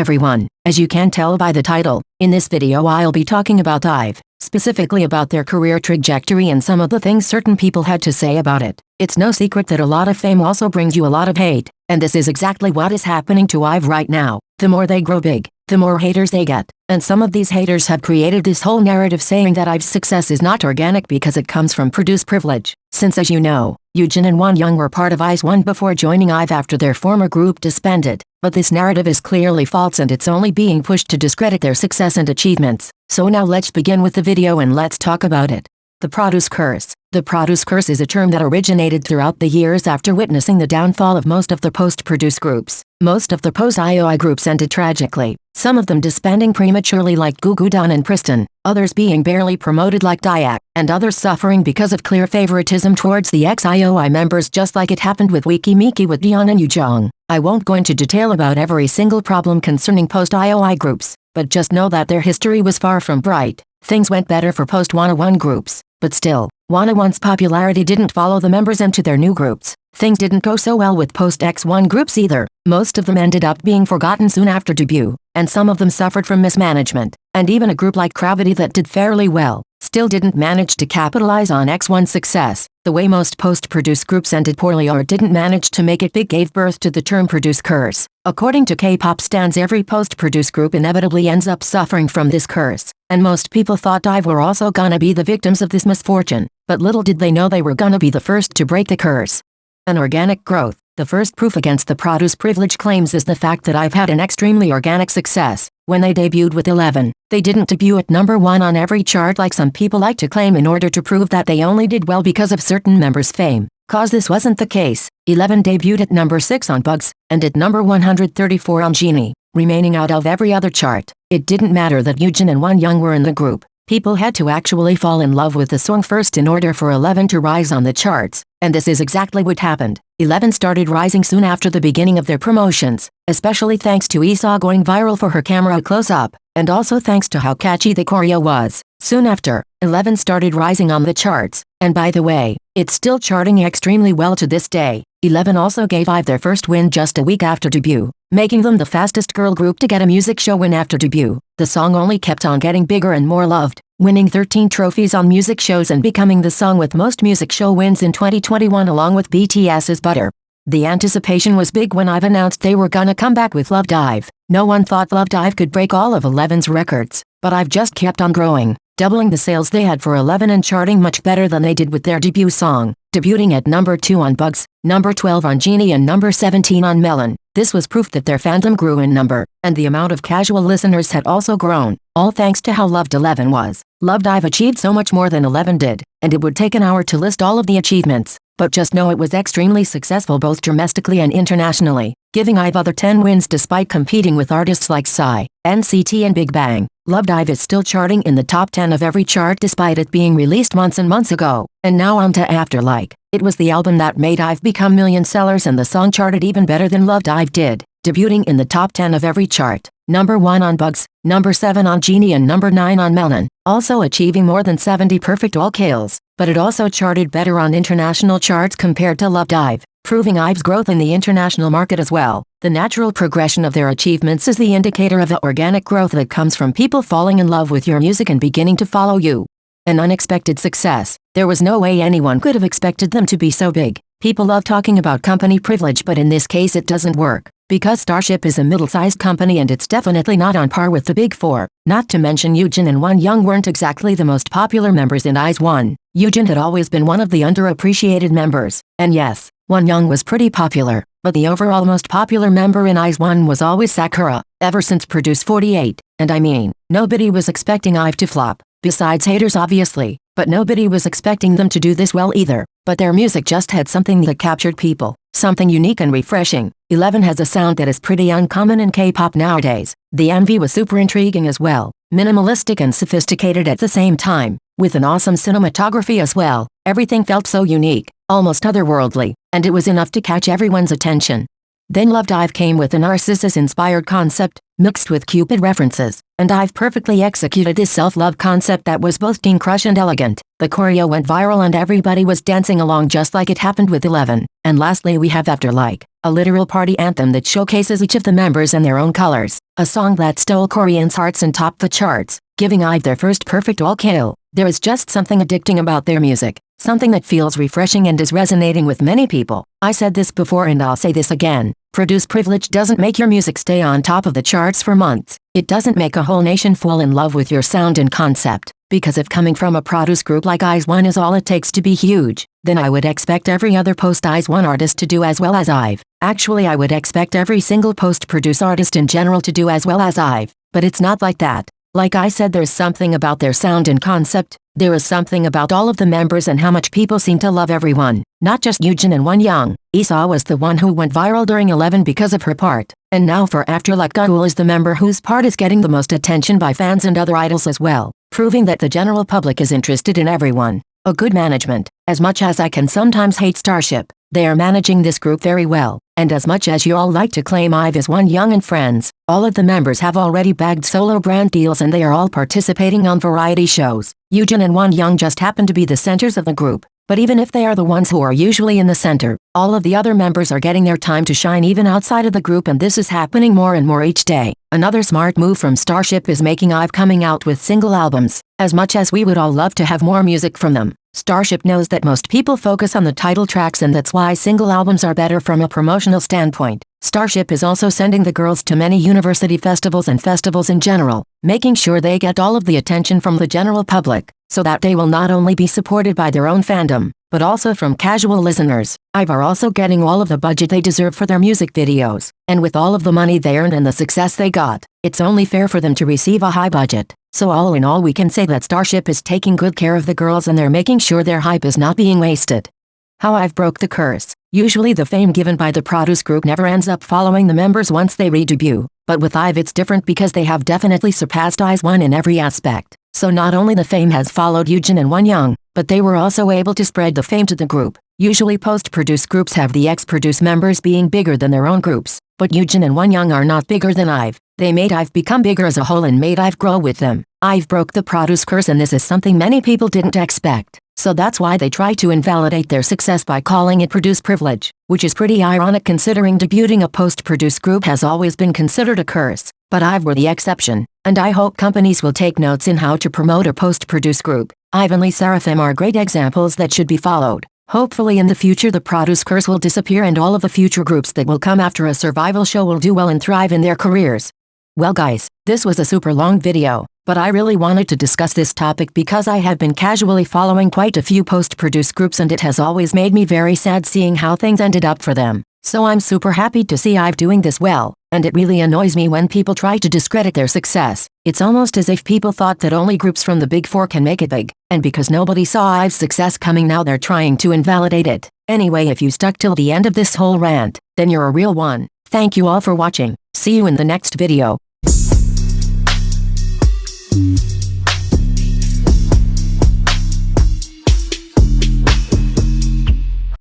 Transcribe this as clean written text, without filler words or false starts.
everyone, as you can tell by the title, in this video I'll be talking about Dive, specifically about their career trajectory and some of the things certain people had to say about it. It's no secret that a lot of fame also brings you a lot of hate, and this is exactly what is happening to Dive right now. The more they grow big, the more haters they get, and some of these haters have created this whole narrative saying that Dive's success is not organic because it comes from pRiviLeGe. Since, as you know, Yujin and Wonyoung were part of IZ*ONE before joining IVE after their former group disbanded, but this narrative is clearly false and it's only being pushed to discredit their success and achievements. So now let's begin with the video and let's talk about it. The pRodUce curse. The pRodUce curse is a term that originated throughout the years after witnessing the downfall of most of the post-pRodUce groups. Most of the post-IOI groups ended tragically, some of them disbanding prematurely like Gugudan and Priston, others being barely promoted like Dayak, and others suffering because of clear favoritism towards the ex-IOI members just like it happened with Wiki Miki with Dion and Yujong. I won't go into detail about every single problem concerning post-IOI groups, but just know that their history was far from bright. Things went better for post-101 groups, but still, 101's popularity didn't follow the members into their new groups. Things didn't go so well with post-X1 groups either. Most of them ended up being forgotten soon after debut, and some of them suffered from mismanagement. And even a group like pRiviLeGe that did fairly well, still didn't manage to capitalize on X1's success. The way most post-pRodUce groups ended poorly or didn't manage to make it big gave birth to the term pRodUce curse. According to K-pop stans, every post-pRodUce group inevitably ends up suffering from this curse, and most people thought Dive were also gonna be the victims of this misfortune, but little did they know they were gonna be the first to break the curse. An organic growth. The first proof against the pRiviLeGe claims is the fact that I've had an extremely organic success. When they debuted with 11, they didn't debut at number 1 on every chart like some people like to claim in order to prove that they only did well because of certain members' fame. Cause this wasn't the case. 11 debuted at number 6 on Bugs, and at number 134 on Genie, remaining out of every other chart. It didn't matter that Yujin and Wonyoung were in the group. People had to actually fall in love with the song first in order for 11 to rise on the charts, and this is exactly what happened. 11 started rising soon after the beginning of their promotions, especially thanks to Isa going viral for her camera close-up, and also thanks to how catchy the choreo was. Soon after, 11 started rising on the charts, and by the way, it's still charting extremely well to this day. 11 also gave IVE their first win just a week after debut, making them the fastest girl group to get a music show win after debut. The song only kept on getting bigger and more loved, winning 13 trophies on music shows and becoming the song with most music show wins in 2021 along with BTS's Butter. The anticipation was big when IVE announced they were gonna come back with Love Dive. No one thought Love Dive could break all of 11's records, but IVE just kept on growing, doubling the sales they had for 11 and charting much better than they did with their debut song, debuting at number 2 on Bugs, number 12 on Genie and number 17 on Melon. This was proof that their fandom grew in number, and the amount of casual listeners had also grown, all thanks to how loved 11 was. Love Dive achieved so much more than 11 did, and it would take an hour to list all of the achievements, but just know it was extremely successful both domestically and internationally, giving IVE other 10 wins despite competing with artists like Psy, NCT and Big Bang. Love Dive is still charting in the top 10 of every chart despite it being released months and months ago. And now on to Afterlike. It was the album that made IVE become million sellers and the song charted even better than Love Dive did, debuting in the top 10 of every chart, number 1 on Bugs, number 7 on Genie and number 9 on Melon, also achieving more than 70 perfect all kills, but it also charted better on international charts compared to Love Dive, proving IVE's growth in the international market as well. The natural progression of their achievements is the indicator of the organic growth that comes from people falling in love with your music and beginning to follow you. An unexpected success. There was no way anyone could have expected them to be so big. People love talking about company privilege, but in this case it doesn't work, because Starship is a middle-sized company and it's definitely not on par with the big four. Not to mention Yujin and Wonyoung weren't exactly the most popular members in IZ*ONE. Yujin had always been one of the underappreciated members, and yes, Wonyoung was pretty popular, but the overall most popular member in IZ*ONE was always Sakura, ever since pRodUce 48, and I mean, nobody was expecting IVE to flop, besides haters obviously, but nobody was expecting them to do this well either. But their music just had something that captured people, something unique and refreshing. 11 has a sound that is pretty uncommon in K-pop nowadays. The MV was super intriguing as well, minimalistic and sophisticated at the same time, with an awesome cinematography as well. Everything felt so unique, almost otherworldly, and it was enough to catch everyone's attention. Then Love Dive came with a Narcissus-inspired concept, mixed with Cupid references, and I've perfectly executed this self-love concept that was both teen crush and elegant. The choreo went viral and everybody was dancing along just like it happened with 11. And lastly we have After Like, a literal party anthem that showcases each of the members in their own colors, a song that stole Koreans' hearts and topped the charts, giving IVE their first perfect all-kill. There is just something addicting about their music, something that feels refreshing and is resonating with many people. I said this before and I'll say this again. pRiviLeGe doesn't make your music stay on top of the charts for months. It doesn't make a whole nation fall in love with your sound and concept. Because if coming from a pRodUce group like IZ*ONE is all it takes to be huge, then I would expect every other post-IZ*ONE artist to do as well as IVE. Actually I would expect every single post-PRODUCE artist in general to do as well as IVE. But it's not like that. Like I said, there's something about their sound and concept. There is something about all of the members and how much people seem to love everyone. Not just Yujin and Wonyoung. Isa was the one who went viral during 11 because of her part. And now for After Like, Gahul is the member whose part is getting the most attention by fans and other idols as well, proving that the general public is interested in everyone. A good management. As much as I can sometimes hate Starship, they are managing this group very well. And as much as you all like to claim IVE is Wonyoung and friends, all of the members have already bagged solo brand deals and they are all participating on variety shows. Yujin and Wonyoung just happen to be the centers of the group. But even if they are the ones who are usually in the center, all of the other members are getting their time to shine even outside of the group, and this is happening more and more each day. Another smart move from Starship is making IVE coming out with single albums. As much as we would all love to have more music from them, Starship knows that most people focus on the title tracks, and that's why single albums are better from a promotional standpoint. Starship is also sending the girls to many university festivals and festivals in general, making sure they get all of the attention from the general public, so that they will not only be supported by their own fandom, but also from casual listeners. IVE are also getting all of the budget they deserve for their music videos, and with all of the money they earned and the success they got, it's only fair for them to receive a high budget. So all in all we can say that Starship is taking good care of the girls and they're making sure their hype is not being wasted. How IVE broke the curse. Usually the fame given by the pRodUce group never ends up following the members once they re-debut, but with IVE it's different because they have definitely surpassed IZ*ONE in every aspect. So not only the fame has followed Yujin and Wonyoung, but they were also able to spread the fame to the group. Usually post-PRODUCE groups have the ex-PRODUCE members being bigger than their own groups, but Yujin and Wonyoung are not bigger than IVE. They made IVE become bigger as a whole and made IVE grow with them. IVE broke the pRodUce curse, and this is something many people didn't expect. So that's why they try to invalidate their success by calling it pRiviLeGe, which is pretty ironic considering debuting a post-PRODUCE group has always been considered a curse. But IVE were the exception, and I hope companies will take notes in how to promote a post-PRODUce group. IVE and LE SSERAFIM are great examples that should be followed. Hopefully in the future the pRodUce curse will disappear and all of the future groups that will come after a survival show will do well and thrive in their careers. Well guys, this was a super long video, but I really wanted to discuss this topic because I have been casually following quite a few post-PRODUCE groups and it has always made me very sad seeing how things ended up for them. So I'm super happy to see IVE doing this well, and it really annoys me when people try to discredit their success. It's almost as if people thought that only groups from the Big Four can make it big, and because nobody saw IVE's success coming now they're trying to invalidate it. Anyway, if you stuck till the end of this whole rant, then you're a real one. Thank you all for watching. See you in the next video.